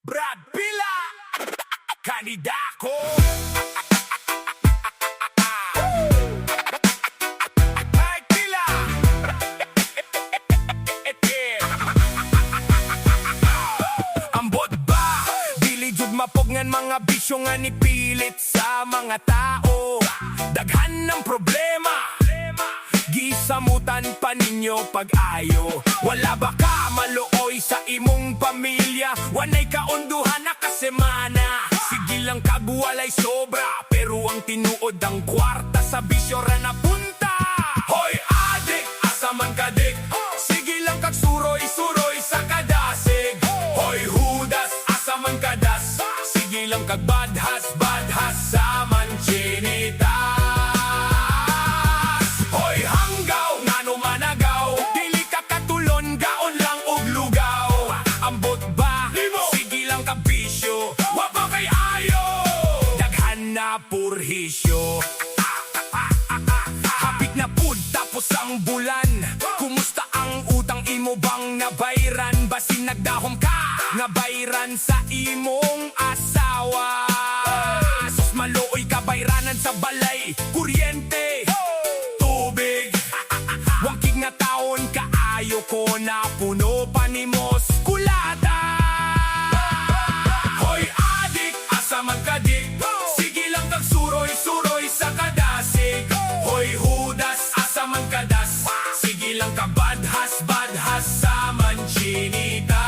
Brad Pila, Kanidako. Brad Pila, ambot ba? Dili jud mapogngan mga bisyo nga nipilit sa mga tao. Daghan ng problema, gisamutan pa ninyo pag-ayo. Wala ba ka maluoy sa imong pamilya? Wanay kaunduhan na kasemana. Sige lang kagwalay sobra, pero ang tinuod ang kwarta sa bisyo ra napunta. Hoy adik, asa man ka dik? Sige lang kag suroy-suroy sa kadasig. Hoy hudas, asa man ka das? Sige lang kag badhas-badhas sa manchinita. Purhisyo, hapit na pud tapos ang bulan. Kumusta ang utang imo bang nabayran? Basin nagdahom ka nga bayran sa imong asawa. Sus maluoy ka bayranan sa balay, kuryente, tubig. Wangkig nga taon kaayo ko na puno pa nimos kulata. Hoy adik, asa man ka dik? Suroy-suroy sa kadasig. Hoy hudas, asa man kadas? Sige lang ka badhas-badhas sa manchinita.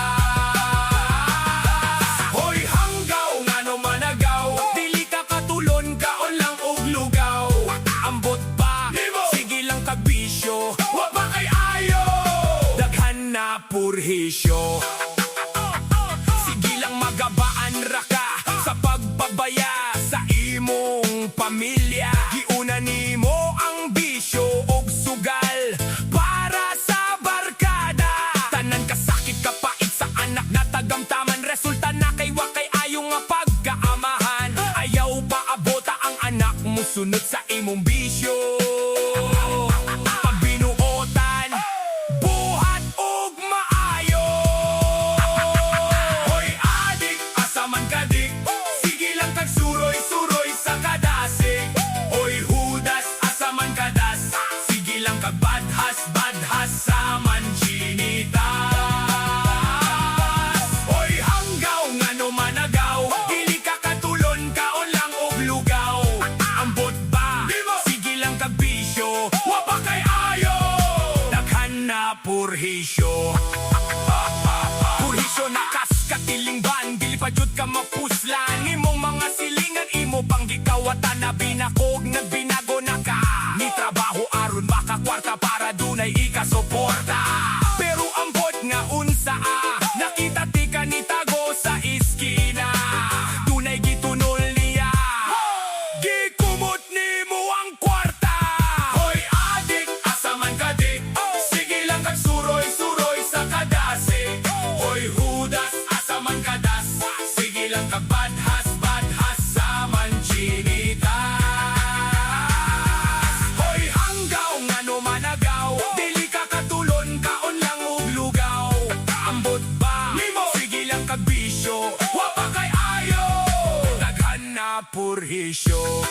Hoy hanggaw, ngano managaw? Dili ka katulon, kaon lang og lugaw. Ambot ba? Sige lang kag bisyo, wa ba kay ayo? Daghan na purhisyo. Sige lang magabaan ra ka sa pagpabaya sa imong pamilya. Giuna nimo ang bisyo og sugal para sa barkada. Tanan kasakit kapait sa anak na tagamtaman. Resulta na kay wakay ayo nga pagkaamahan. Ayaw pa abota ang anak mo sunod sa imong bisyo. Pagbinuotan, buhat og maayo. Hoy adik, asa man ka dik? Sige lang kag suroy-suroy sa kadasig. Hoy hudas, asa man kadas? Sige lang kag badhas-badhas sa manchinita. Hoy hanggaw, ngano managaw? Dili ka katulon, kaon lang og lugaw. Ambot ba? Sige lang kag bisyo, wa ba kay ayo? Daghan na purhisyo. Purhisyo na kas katilingban, dili pa jud ka mapuslan. Imong mga silingan imo pang gikawatan na binakog, nagbinago na ka. Ni trabaho aron makakwarta para dunay ikasuporta. Pero ambot nga unsa nakita ti ka ni tago sa iskina. Dunay gitunol niya, gikumot nimo ang kwarta. Hoy adik, asa man ka dik? Sige lang kag suroy-suroy sa kadasig. Hoy hudas, asa man kadas? Sige lang kag badhas-badhas sa manchinita. Hoy hanggaw, ngano managaw? Dili ka katulon, kaon lang og lugaw. Ambot ba? Sige lang kag bisyo, wa pa kay ayo. Daghan na purhisyo.